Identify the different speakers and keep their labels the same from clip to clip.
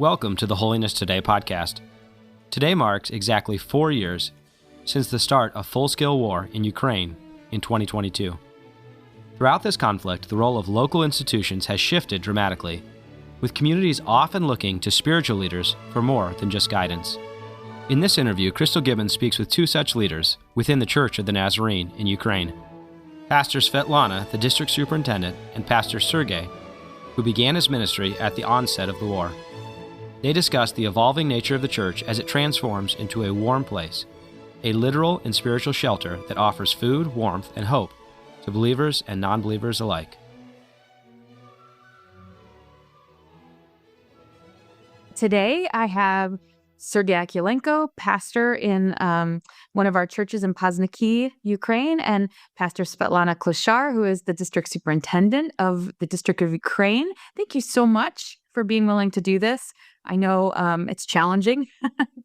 Speaker 1: Welcome to the Holiness Today podcast. Today marks exactly 4 years since the start of full-scale war in Ukraine in 2022. Throughout this conflict, the role of local institutions has shifted dramatically, with communities often looking to spiritual leaders for more than just guidance. In this interview, Crystal Gibbons speaks with two such leaders within the Church of the Nazarene in Ukraine. Pastor Svetlana, the District Superintendent, and Pastor Sergei, who began his ministry at the onset of the war. They discuss the evolving nature of the church as it transforms into a warm place, a literal and spiritual shelter that offers food, warmth, and hope to believers and non-believers alike.
Speaker 2: Today, I have Sergei Akulenko, pastor in one of our churches in Pasniki, Ukraine, and Pastor Svetlana Kleschar, who is the district superintendent of the District of Ukraine. Thank you so much for being willing to do this. I know it's challenging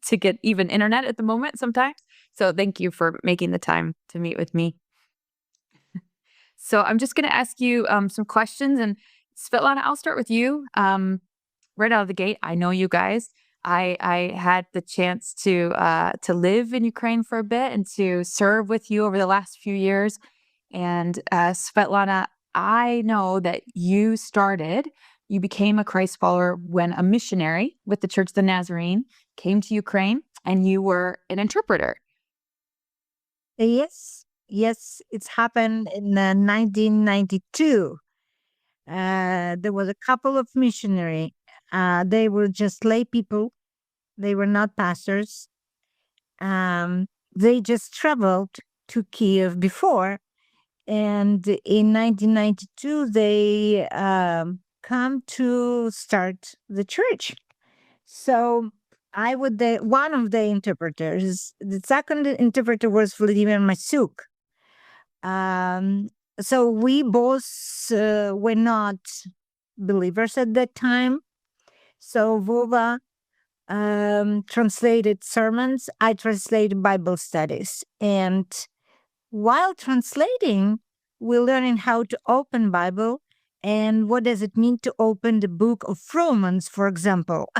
Speaker 2: to get even internet at the moment sometimes. So thank you for making the time to meet with me. So I'm just going to ask you some questions. And Svetlana, I'll start with you. Right out of the gate, I know you guys. I had the chance to live in Ukraine for a bit and to serve with you over the last few years. And Svetlana, I know that you became a Christ follower when a missionary with the Church of the Nazarene came to Ukraine, and you were an interpreter.
Speaker 3: Yes, it's happened in 1992. There was a couple of missionary. They were just lay people. They were not pastors. They just traveled to Kiev before. And in 1992, they come to start the church. So I was one of the interpreters. The second interpreter was Vladimir Masuk. So we both were not believers at that time. So Vova translated sermons. I translated Bible studies. And while translating, we're learning how to open Bible and what does it mean to open the book of Romans, for example.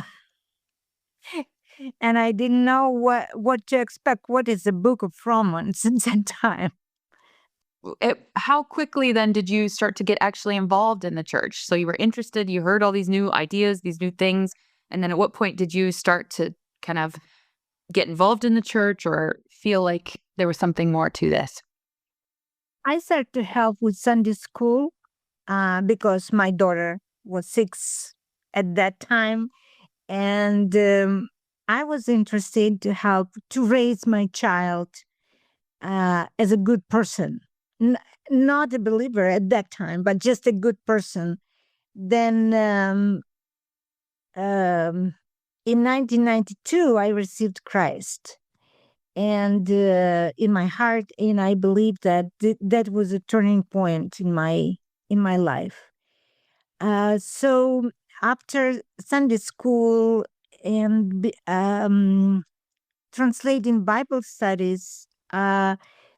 Speaker 3: And I didn't know what to expect. What is the book of Romans at that time?
Speaker 2: How quickly then did you start to get actually involved in the church? So you were interested, you heard all these new ideas, these new things. And then at what point did you start to kind of get involved in the church or feel like there was something more to this?
Speaker 3: I started to help with Sunday school because my daughter was 6 at that time. And I was interested to help to raise my child as a good person. Not a believer at that time, but just a good person. Then in 1992, I received Christ. And in my heart, and I believe that that was a turning point in my life. So after Sunday school and translating Bible studies,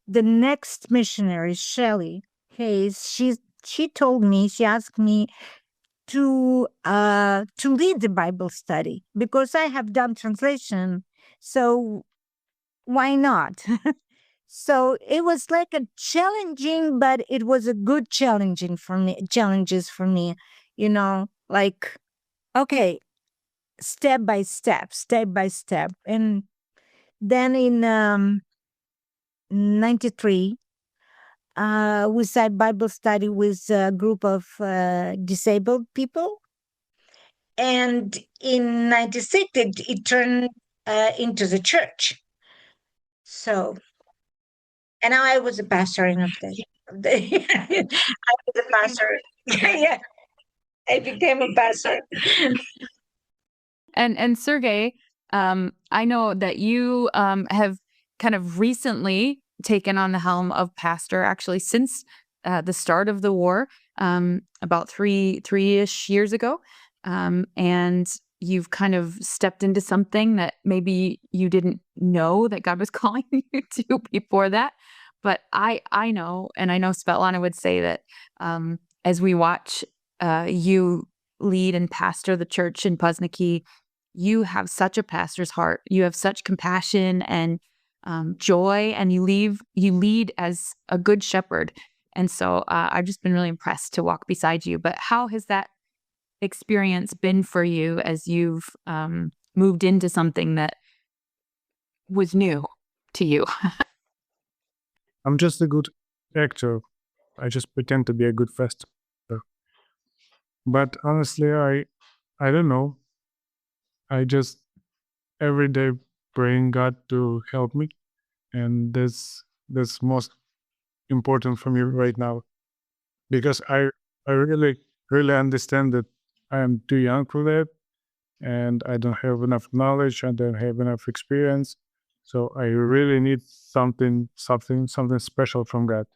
Speaker 3: the next missionary, Shelley Hayes, she told me, she asked me to lead the Bible study because I have done translation. So why not? So it was like a challenging, but it was a good challenges for me, like, okay, step by step. And then in 93, we started Bible study with a group of disabled people. And in 96, it turned into the church. So, and now I was a pastor in I was a pastor. Yeah, I became a pastor.
Speaker 2: And Sergei, I know that you have kind of recently taken on the helm of pastor, actually since the start of the war, about three-ish years ago, and you've kind of stepped into something that maybe you didn't know that God was calling you to before that. But I know, and I know Svetlana would say that as we watch you lead and pastor the church in Pasniki, you have such a pastor's heart. You have such compassion and joy, and you lead as a good shepherd. And so I've just been really impressed to walk beside you. But how has that experience been for you as you've moved into something that was new to you?
Speaker 4: I'm just a good actor. I just pretend to be a good pastor. But honestly, I don't know. I just every day praying God to help me, and that's most important for me right now, because I really understand that I am too young for that, and I don't have enough knowledge, I don't have enough experience, so I really need something special from God.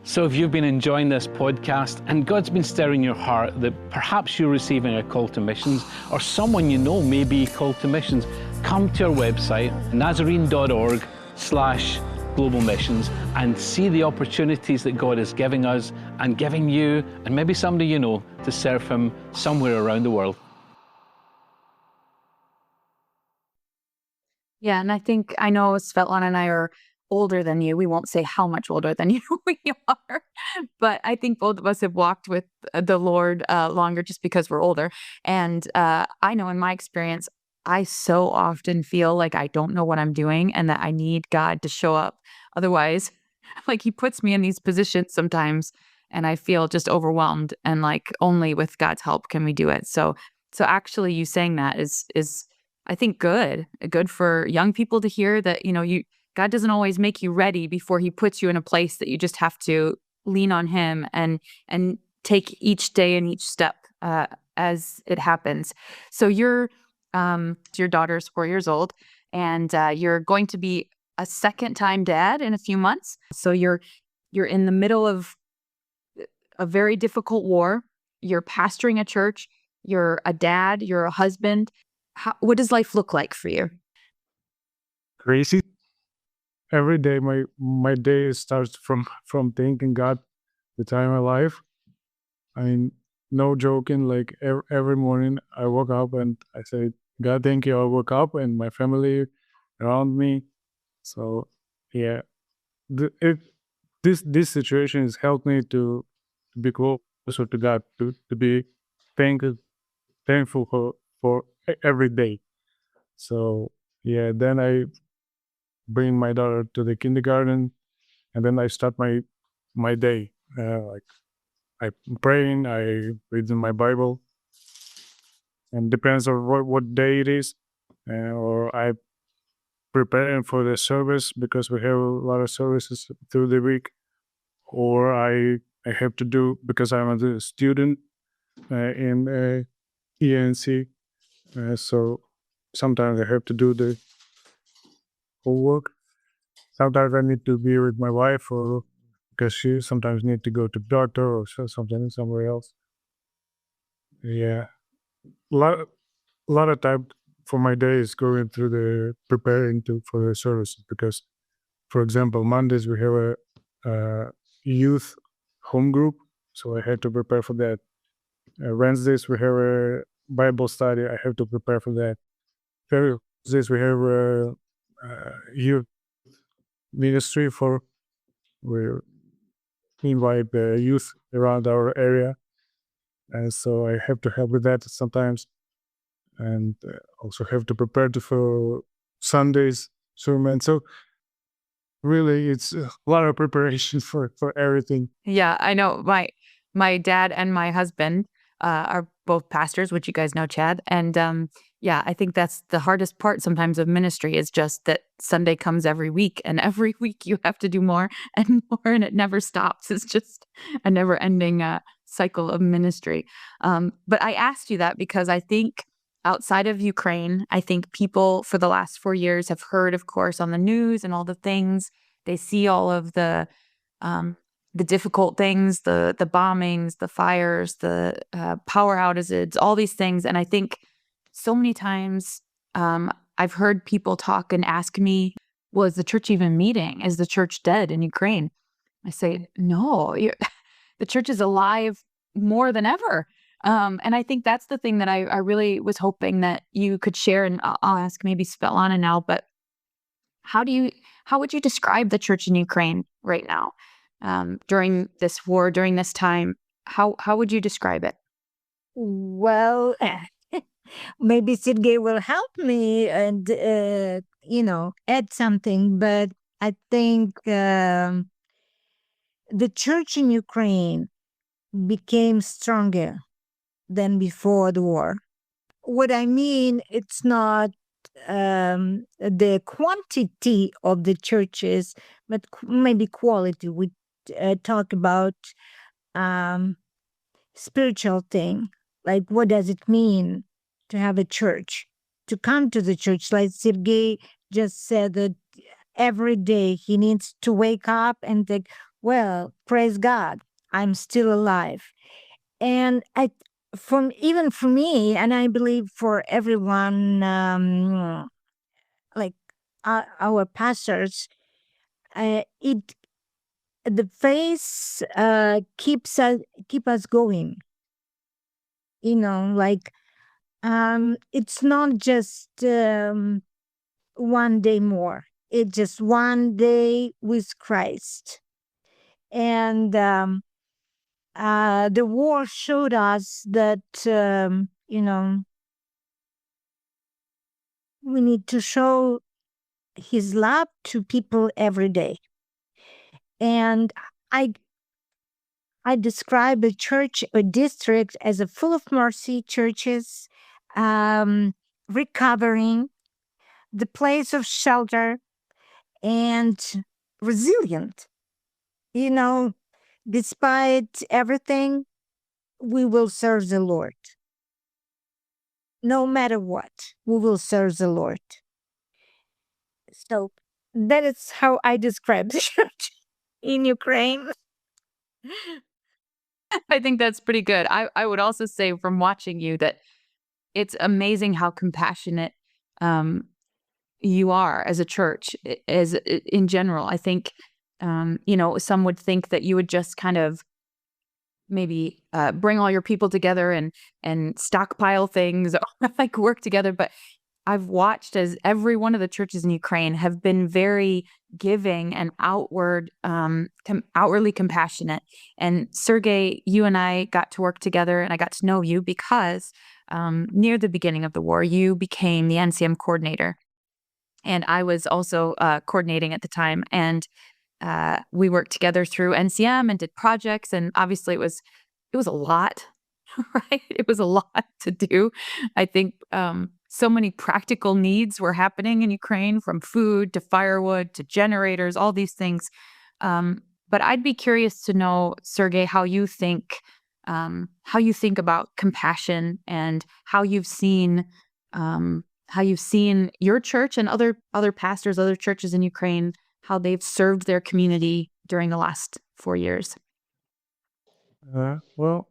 Speaker 5: So if you've been enjoying this podcast and God's been stirring your heart that perhaps you're receiving a call to missions, or someone you know may be called to missions, come to our website, nazarene.org/global missions, and see the opportunities that God is giving us and giving you, and maybe somebody you know, to serve Him somewhere around the world.
Speaker 2: Yeah, and I know Svetlana and I are older than you. We won't say how much older than you we are, but I think both of us have walked with the Lord longer just because we're older. And I know in my experience, I so often feel like I don't know what I'm doing and that I need God to show up. Otherwise, like He puts me in these positions sometimes and I feel just overwhelmed, and like only with God's help can we do it. So actually you saying that is I think good for young people to hear that, God doesn't always make you ready before He puts you in a place that you just have to lean on Him and take each day and each step as it happens. So your daughter's 4 years old, and you're going to be a second-time dad in a few months. So you're in the middle of a very difficult war. You're pastoring a church. You're a dad. You're a husband. What does life look like for you?
Speaker 4: Crazy. Every day, my day starts from thanking God the time alive. I mean, no joking. Like every morning, I woke up and I said, "God, thank you. I woke up and my family around me." So yeah, this situation has helped me to be closer to God, to be thankful for every day. So yeah, then I bring my daughter to the kindergarten, and then I start my day. Like I praying, I reading my Bible, and depends on what day it is, or I preparing for the service because we have a lot of services through the week, or I have to do because I'm a student in ENC, so sometimes I have to do the homework. Sometimes I need to be with my wife, or because she sometimes need to go to doctor or something somewhere else. Yeah, a lot of time for my day is going through the preparing for the services, because, for example, Mondays we have a youth home group, so I had to prepare for that. Wednesdays we have a Bible study, I have to prepare for that. Thursdays we have a youth ministry we invite the youth around our area, and so I have to help with that sometimes, and also have to prepare for Sunday's sermon. So really, it's a lot of preparation for everything.
Speaker 2: Yeah, I know. My dad and my husband are both pastors, which you guys know, Chad. And yeah, I think that's the hardest part sometimes of ministry, is just that Sunday comes every week, and every week you have to do more and more, and it never stops. It's just a never-ending cycle of ministry. But I asked you that because I think outside of Ukraine, I think people for the last 4 years have heard, of course, on the news and all the things. They see all of the difficult things, the bombings, the fires, the power outages, all these things. And I think so many times I've heard people talk and ask me, well, is the church even meeting? Is the church dead in Ukraine? I say, no, the church is alive more than ever. And I think that's the thing that I really was hoping that you could share. And I'll ask maybe Svetlana now, but how would you describe the church in Ukraine right now, during this war, during this time? How would you describe it?
Speaker 3: Well, maybe Sergei will help me and, add something. But I think the church in Ukraine became stronger than before the war. What I mean, it's not the quantity of the churches, but maybe quality. We talk about spiritual thing, like what does it mean to have a church, to come to the church. Like Sergei just said that every day he needs to wake up and think, well, praise God, I'm still alive. And even for me, and I believe for everyone, like our pastors, it the faith keep us going. Like it's not just one day more. It's just one day with Christ. And the war showed us that we need to show his love to people every day. And I describe a church, a district, as a full of mercy churches, recovering, the place of shelter, and resilient. Despite everything, we will serve the Lord. No matter what, we will serve the Lord. So that is how I describe the church in Ukraine.
Speaker 2: I think that's pretty good. I would also say from watching you that it's amazing how compassionate you are as a church, as in general. I think some would think that you would just kind of maybe bring all your people together and stockpile things, or like work together. But I've watched as every one of the churches in Ukraine have been very giving and outwardly compassionate. And Sergei, you and I got to work together, and I got to know you because near the beginning of the war, you became the NCM coordinator, and I was also coordinating at the time. And we worked together through NCM and did projects, and obviously it was a lot, right? It was a lot to do. I think so many practical needs were happening in Ukraine, from food to firewood to generators, all these things. But I'd be curious to know, Sergei, how you think about compassion, and how you've seen your church and other pastors, other churches in Ukraine, how they've served their community during the last 4 years.
Speaker 4: Well,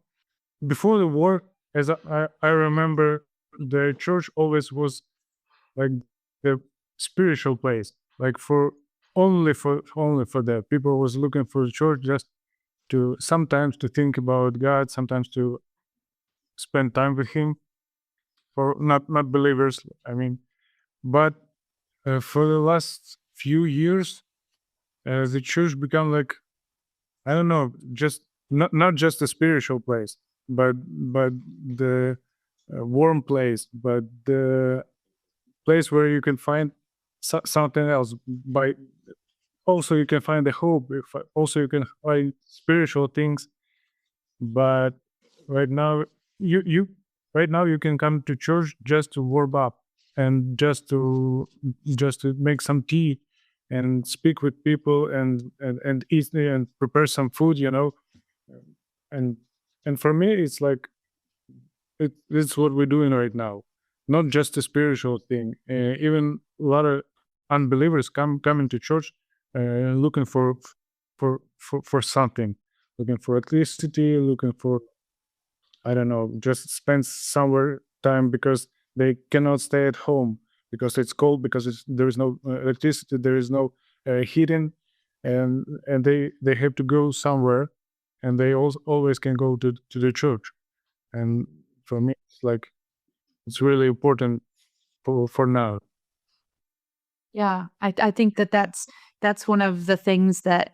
Speaker 4: before the war, as I remember, the church always was like the spiritual place, like only for that. People was looking for the church just to sometimes to think about God, sometimes to spend time with Him. For not believers, I mean, but for the last few years, the church become like, I don't know, just not just a spiritual place, but the warm place, but the place where you can find something else. By also you can find the hope. Also you can find spiritual things. But right now you can come to church just to warm up, and just to make some tea and speak with people, and eat and prepare some food, and for me it's like it's what we're doing right now, not just a spiritual thing. Even a lot of unbelievers come into church looking for something, looking for electricity, looking for, I don't know, just spend somewhere time because they cannot stay at home because it's cold, because there is no electricity, there is no heating, and they have to go somewhere, and they always can go to the church. And for me, it's really important for now.
Speaker 2: Yeah, I think that's one of the things that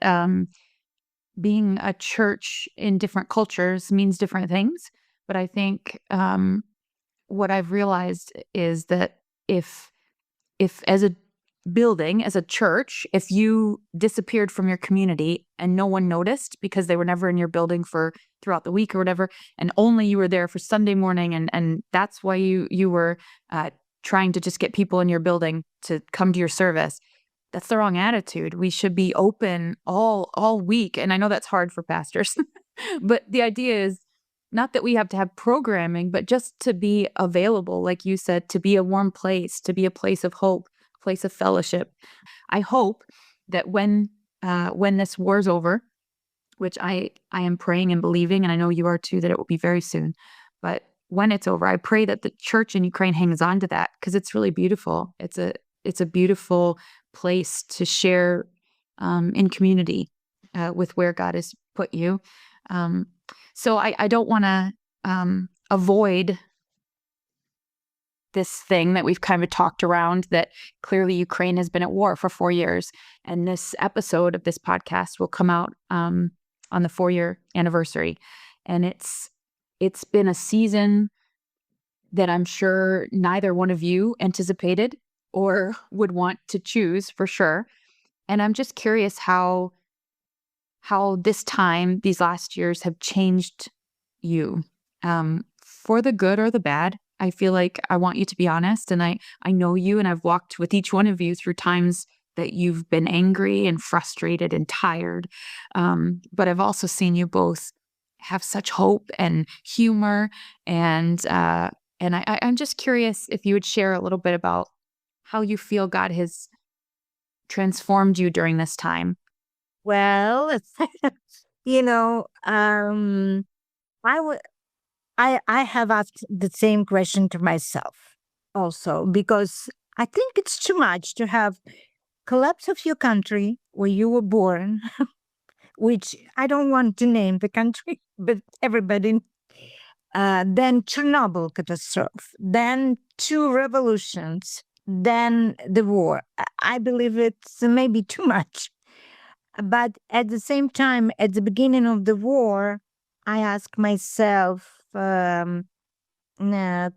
Speaker 2: being a church in different cultures means different things. But I think what I've realized is that if as a building, as a church, if you disappeared from your community and no one noticed because they were never in your building for throughout the week or whatever, and only you were there for Sunday morning, and that's why you were trying to just get people in your building to come to your service, that's the wrong attitude. We should be open all week. And I know that's hard for pastors, but the idea is not that we have to have programming, but just to be available, like you said, to be a warm place, to be a place of hope, place of fellowship. I hope that when this war's over, which I am praying and believing, and I know you are too, that it will be very soon. But when it's over, I pray that the church in Ukraine hangs on to that, because it's really beautiful. It's a beautiful place to share in community with where God has put you. So I don't want to avoid this thing that we've kind of talked around, that clearly Ukraine has been at war for 4 years. And this episode of this podcast will come out on the 4-year anniversary. And it's been a season that I'm sure neither one of you anticipated or would want to choose, for sure. And I'm just curious how this time, these last years, have changed you, for the good or the bad. I feel like I want you to be honest, and I know you, and I've walked with each one of you through times that you've been angry and frustrated and tired. But I've also seen you both have such hope and humor, and I'm just curious if you would share a little bit about how you feel God has transformed you during this time.
Speaker 3: Well, I have asked the same question to myself also, because I think it's too much to have collapse of your country where you were born, which I don't want to name the country, but everybody. Then Chernobyl catastrophe, then 2 revolutions, then the war. I believe it's maybe too much. But at the same time, at the beginning of the war, I asked myself a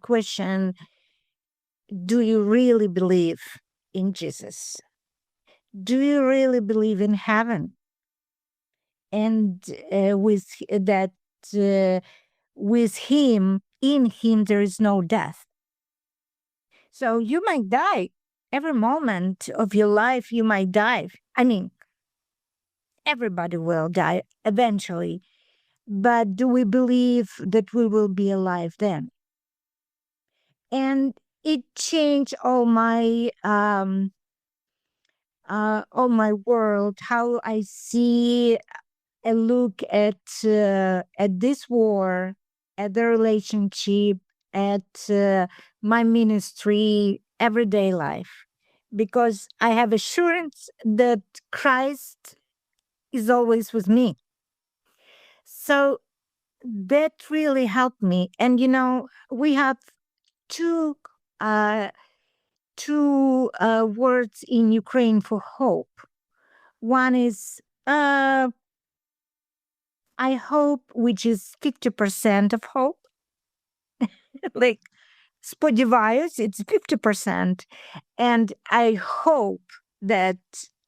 Speaker 3: question: do you really believe in Jesus? Do you really believe in heaven? And with that, with him, in him, there is no death. So you might die. Every moment of your life, you might die. I mean, everybody will die eventually. But do we believe that we will be alive then? And it changed all my world, how I see and look at this war, at the relationship, at my ministry, everyday life, because I have assurance that Christ is always with me. So that really helped me. And we have two words in Ukraine for hope. One is I hope, which is 50% of hope. Like, сподіваюсь, it's 50%. And I hope that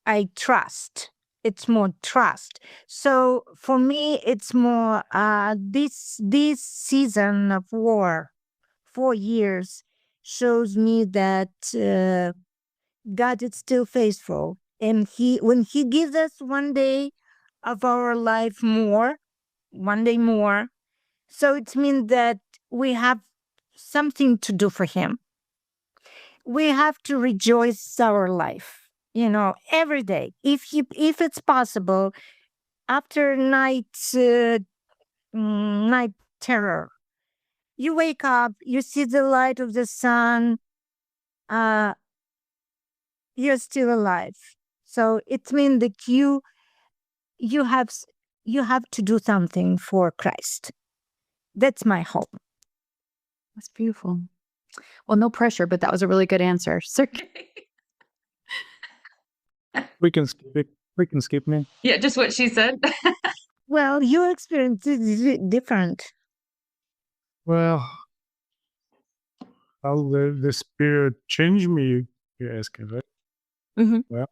Speaker 3: I trust. It's more trust. So for me, it's more this season of war, 4 years, shows me that God is still faithful. And when he gives us one day of our life more, one day more, so it means that we have something to do for him. We have to rejoice our life, every day. If it's possible, after night terror, you wake up, you see the light of the sun, you're still alive. So it means that you have to do something for Christ. That's my hope.
Speaker 2: That's beautiful. Well, no pressure, but that was a really good answer. Sergei.
Speaker 4: We can skip it. We can skip me.
Speaker 2: Yeah, just what she said.
Speaker 3: Well, your experience is different.
Speaker 4: Well, how the Spirit changed me, you're asking, right?
Speaker 2: Mm-hmm.
Speaker 4: Well,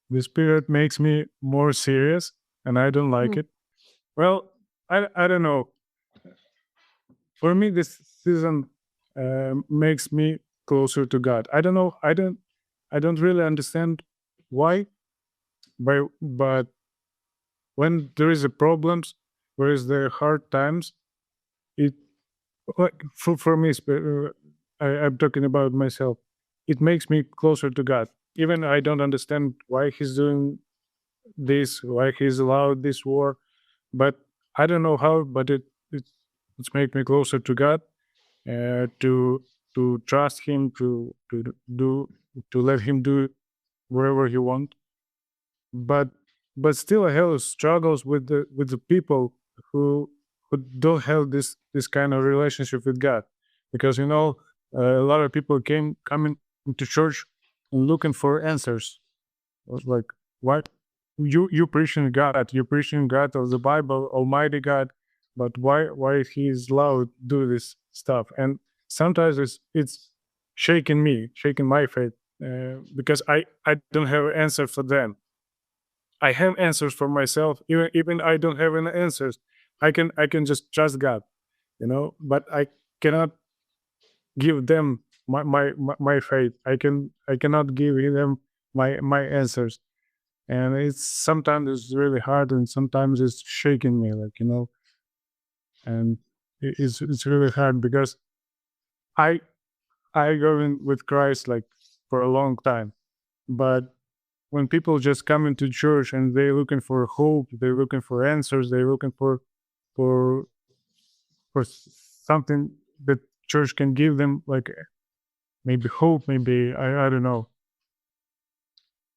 Speaker 4: the Spirit makes me more serious, and I don't like it. Well, I don't know. For me, this season makes me closer to God. I don't know. I don't really understand why, but when there is a problems, where is the hard times, it like for me, I'm talking about myself. It makes me closer to God. Even I don't understand why He's doing this, why He's allowed this war, but I don't know how. But it's make me closer to God, to trust Him, to let Him do wherever He wants. But still, I have struggles with the people who don't have this kind of relationship with God, because a lot of people coming to church and looking for answers. I was like, what? You preaching God, you preaching God of the Bible, Almighty God, but why He is allowed to do this stuff? And sometimes it's shaking my faith, because I don't have an answer for them. I have answers for myself. Even I don't have any answers. I can just trust God, But I cannot give them my faith. I cannot give them my answers, and sometimes it's really hard, and sometimes it's shaking me, and it's really hard because I go in with Christ like for a long time, but when people just come into church and they're looking for hope, they're looking for answers, they're looking for for something that church can give them, like maybe hope, maybe I don't know.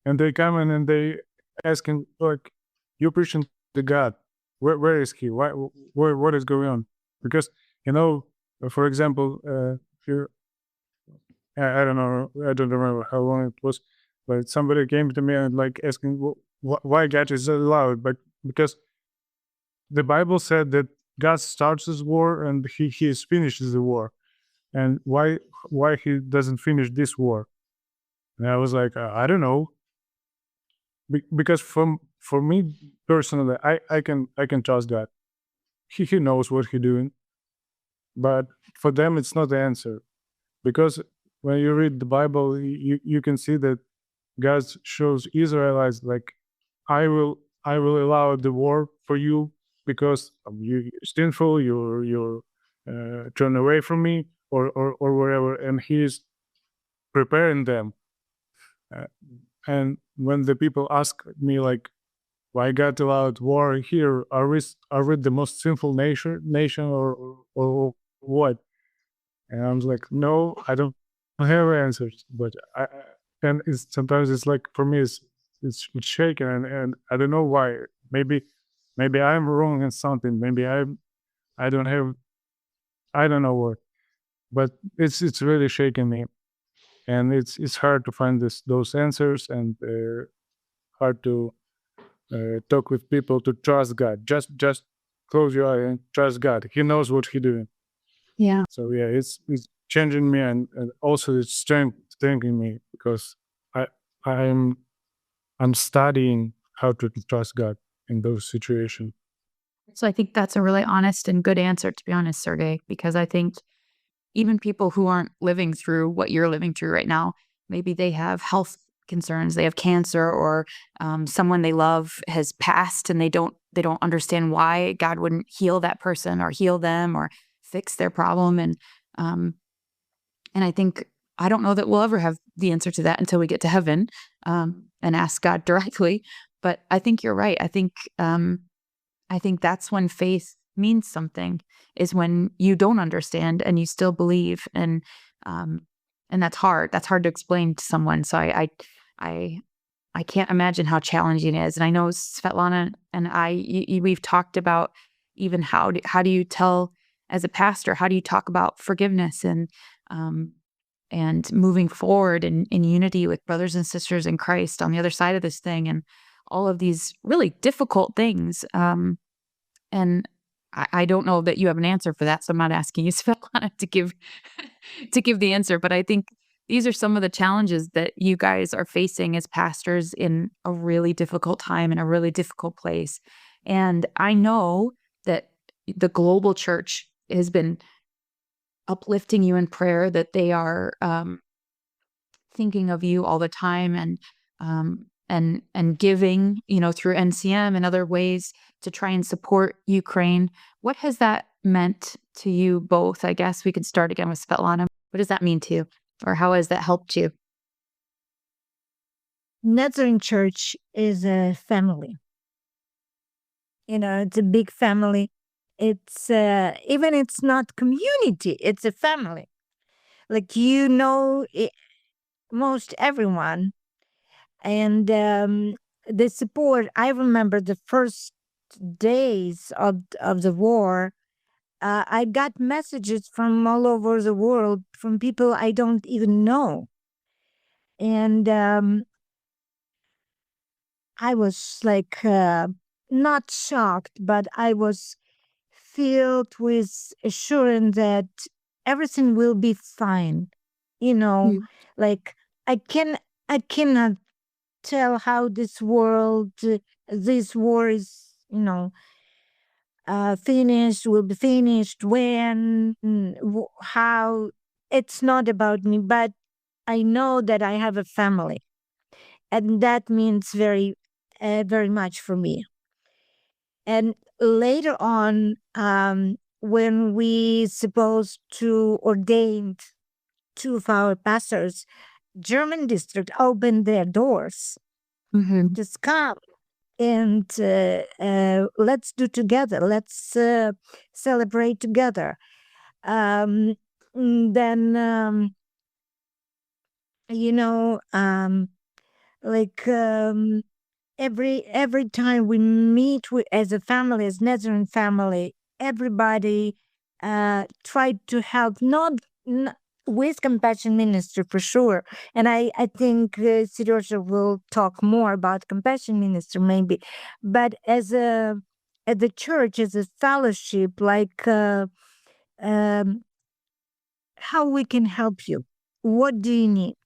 Speaker 4: And they come in and they asking like, "You're preaching to God. Where is He? What is going on?" Because for example, if you I don't know, I don't remember how long it was, but somebody came to me and like asking why God is allowed, but because the Bible said that God starts this war and He finishes the war, and why He doesn't finish this war? And I was like, I don't know, because for me personally, I can trust God. He knows what He doing, but for them it's not the answer, because when you read the Bible, you can see that God shows Israelites like, I will allow the war for you because you're sinful, you're turn away from me, or wherever, and He is preparing them. And when the people ask me like, why God allowed war here? Are we the most sinful nation or what? And I was like, no, I don't have answers. But and sometimes it's like, for me, it's shaken, and I don't know why. Maybe I'm wrong in something. Maybe I don't have, I don't know what. But it's really shaking me, and it's hard to find those answers, and hard to talk with people, to trust God. Just close your eye and trust God. He knows what He's doing.
Speaker 2: Yeah.
Speaker 4: So yeah, it's changing me, and also it's strengthening me, because I'm studying how to trust God in those situations.
Speaker 2: So I think that's a really honest and good answer, to be honest, Sergei, because I think even people who aren't living through what you're living through right now, maybe they have health concerns, they have cancer, or someone they love has passed, and they don't understand why God wouldn't heal that person or heal them or fix their problem. And I think, I don't know that we'll ever have the answer to that until we get to heaven and ask God directly. But I think you're right. I think that's when faith means something, is when you don't understand and you still believe, and that's hard. That's hard to explain to someone. So I can't imagine how challenging it is. And I know Svetlana and we've talked about even how do you tell as a pastor, how do you talk about forgiveness and moving forward in unity with brothers and sisters in Christ on the other side of this thing, and all of these really difficult things. And I don't know that you have an answer for that, so I'm not asking you, Svetlana, to give the answer. But I think these are some of the challenges that you guys are facing as pastors in a really difficult time, in a really difficult place. And I know that the global church has been uplifting you in prayer, that they are thinking of you all the time, and giving, through NCM and other ways to try and support Ukraine. What has that meant to you both? I guess we could start again with Svetlana. What does that mean to you, or how has that helped you?
Speaker 3: Nazarene Church is a family. It's a big family. It's even it's not community, it's a family. Like, most everyone. And the support, I remember the first days of the war, I got messages from all over the world, from people I don't even know. And I was like, not shocked, but I was filled with assurance that everything will be fine. Like, I cannot tell how this war is, finished, will be finished, when, how. It's not about me, but I know that I have a family, and that means very, very much for me. And later on, when we supposed to ordain two of our pastors, German district opened their doors. Just come and let's do together. Let's celebrate together. Then every time we meet as a family, as Nazarene family, everybody tried to help, not with compassion ministry for sure. And I think Serhii will talk more about compassion ministry maybe, but as the church, as a fellowship, like how we can help you. What do you need?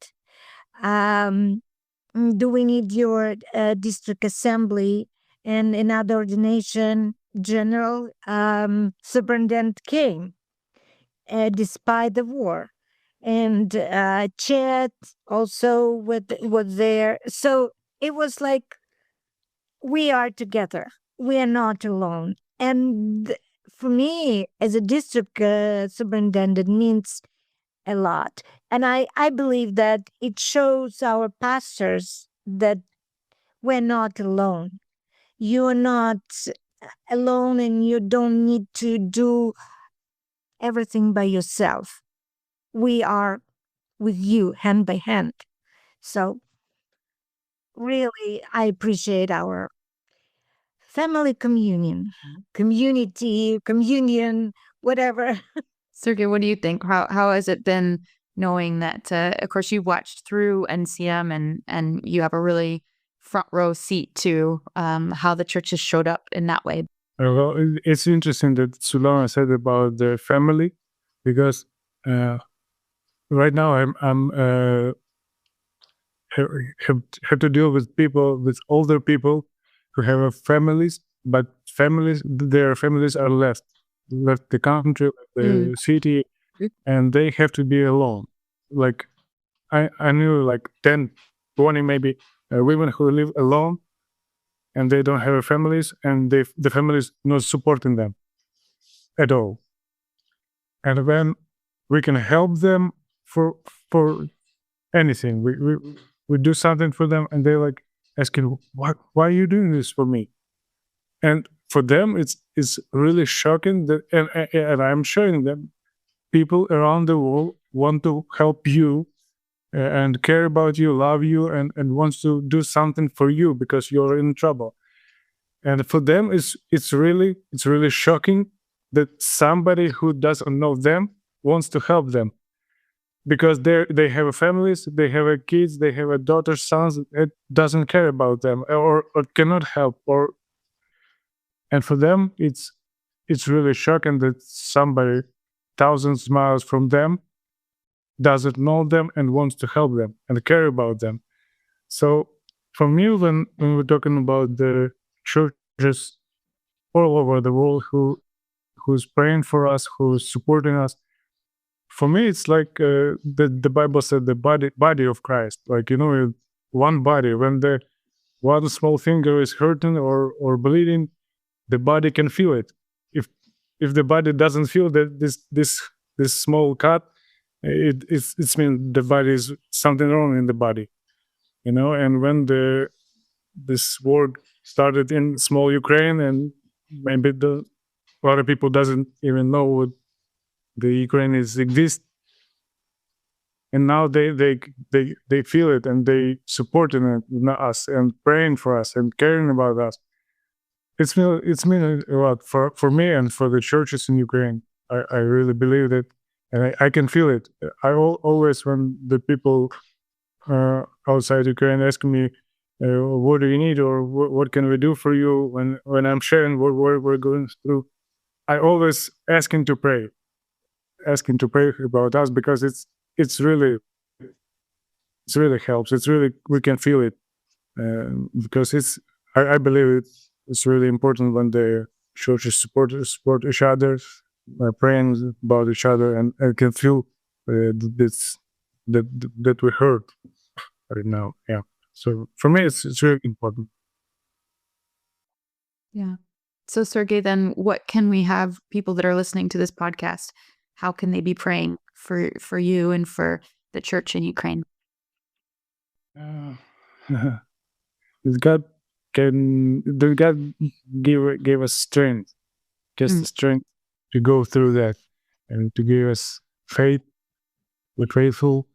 Speaker 3: Do we need your district assembly and another ordination general? Superintendent came despite the war, and Chet also was there. So it was like, we are together. We are not alone. And for me, as a district superintendent, means a lot. And I believe that it shows our pastors that we're not alone. You're not alone, and you don't need to do everything by yourself. We are with you hand by hand. So really, I appreciate our family communion, communion, whatever.
Speaker 2: Sergei, what do you think? How has it been knowing that, of course, you've watched through NCM and you have a really front row seat to how the church has showed up in that way?
Speaker 4: Well, it's interesting that Svitlana said about the family, because right now I'm have to deal with older people who have families, but their families are left the country, the city, and they have to be alone. Like, I knew like 10, 20 maybe women who live alone, and they don't have families, and the families not supporting them at all. And when we can help them for anything, we do something for them, and they're like asking, why are you doing this for me? And for them, it's really shocking that, and I'm showing them, people around the world want to help you and care about you, love you, and wants to do something for you because you're in trouble. And for them, it's really shocking that somebody who doesn't know them wants to help them, because they have families, they have kids, they have daughters, sons. It doesn't care about them, or cannot help, and for them it's really shocking that somebody thousands miles from them doesn't know them and wants to help them and care about them. So for me, when we're talking about the churches all over the world who's praying for us, who's supporting us, for me it's like the Bible said, the body of Christ. Like, one body. When the one small finger is hurting or bleeding, the body can feel it. If the body doesn't feel that this small cut, it's mean the body is something wrong in the body, And when this war started in small Ukraine, and maybe a lot of people doesn't even know what the Ukraine exist, and now they feel it and they supporting us and praying for us and caring about us. It's mean a lot for me and for the churches in Ukraine. I really believe that, and I can feel it. I always, when the people outside Ukraine ask me, what do you need, or what can we do for you, when I'm sharing what we're going through, I always asking to pray about us, because it's really helps. We can feel it, because I believe it's really important when the churches support each other, praying about each other, and can feel that we heard right now. Yeah. So for me, it's really important.
Speaker 2: Yeah. So Sergei, then what can we have people that are listening to this podcast? How can they be praying for you and for the church in Ukraine?
Speaker 4: God gave us strength, just the strength to go through that, and to give us faith. We're faithful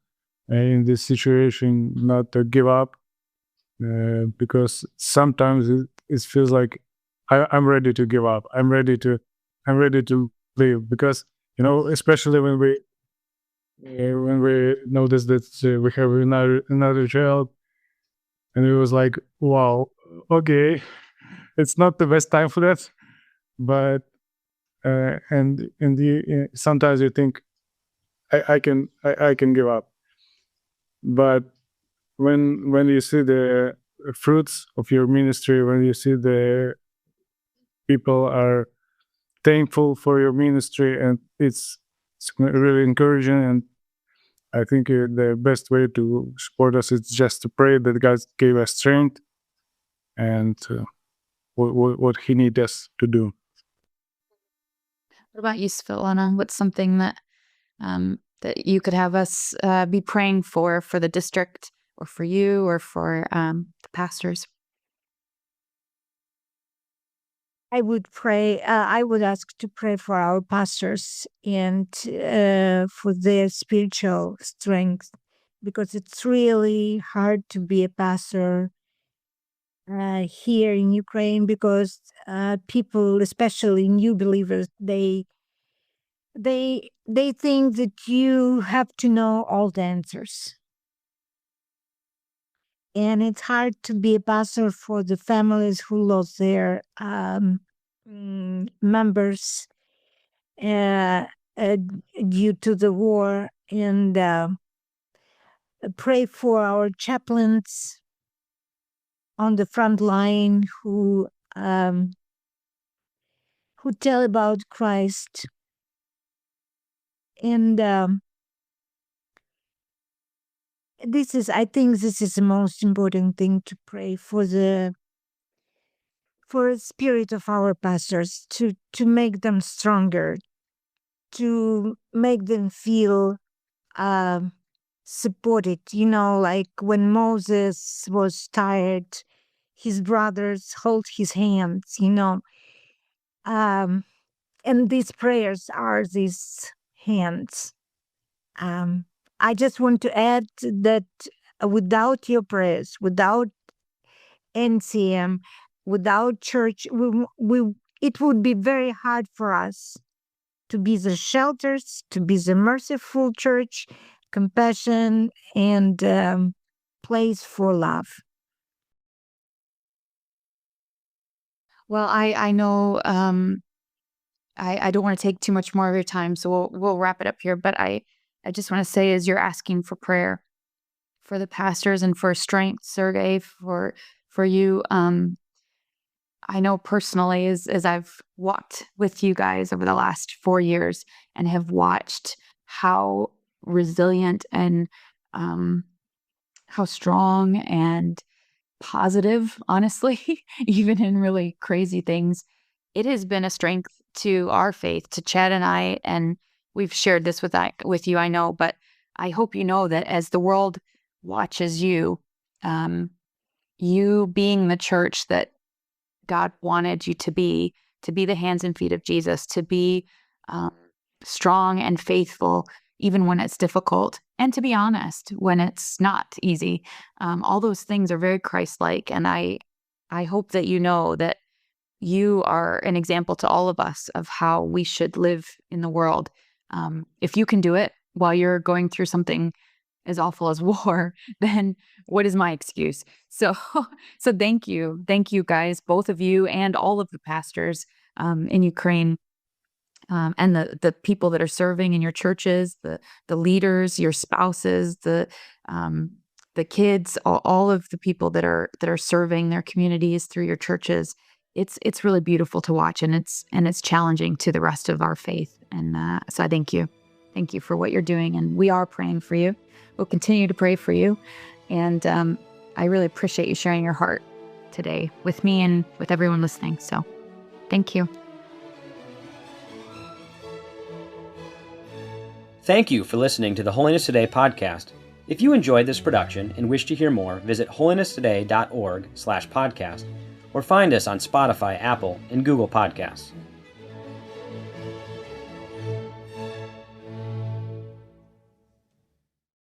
Speaker 4: in this situation, not to give up, because sometimes it feels like I'm ready to give up. I'm ready to leave, because especially when we notice that we have another child, and it was like, wow, okay, it's not the best time for that, but and sometimes you think I can give up, but when you see the fruits of your ministry, when you see the people are thankful for your ministry, and it's really encouraging. And I think the best way to support us is just to pray that God gave us strength and what He needs us to do.
Speaker 2: What about you, Svitlana? What's something that that you could have us be praying for the district, or for you, or for the pastors?
Speaker 3: I would ask to pray for our pastors and for their spiritual strength, because it's really hard to be a pastor here in Ukraine, because people, especially new believers, they think that you have to know all the answers. And it's hard to be a pastor for the families who lost their members due to the war, and pray for our chaplains on the front line who tell about Christ. And I think this is the most important thing, to pray for the spirit of our pastors, to make them stronger, to make them feel supported. Like when Moses was tired, his brothers hold his hands, and these prayers are these hands. I just want to add that without your prayers, without NCM, without church, it would be very hard for us to be the shelters, to be the merciful church, compassion, and place for love.
Speaker 2: Well, I know I don't want to take too much more of your time, so we'll wrap it up here. But I just want to say, as you're asking for prayer for the pastors and for strength, Sergei, for you, I know personally, as I've walked with you guys over the last 4 years and have watched how resilient and how strong and positive, honestly, even in really crazy things, it has been a strength to our faith, to Chad and I, and we've shared this with you, I know, but I hope you know that as the world watches you, you being the church that God wanted you to be the hands and feet of Jesus, to be strong and faithful, even when it's difficult, and to be honest when it's not easy. All those things are very Christ-like, and I hope that you know that you are an example to all of us of how we should live in the world. If you can do it while you're going through something as awful as war, then what is my excuse? So thank you guys, both of you and all of the pastors in Ukraine, and the people that are serving in your churches, the leaders, your spouses, the kids, all of the people that are serving their communities through your churches. It's really beautiful to watch, and it's challenging to the rest of our faith. And so I thank you for what you're doing, and we are praying for you. We'll continue to pray for you, and I really appreciate you sharing your heart today with me and with everyone listening. So thank you.
Speaker 1: Thank you for listening to the Holiness Today podcast. If you enjoyed this production and wish to hear more, visit holinesstoday.org/podcast or find us on Spotify, Apple, and Google Podcasts.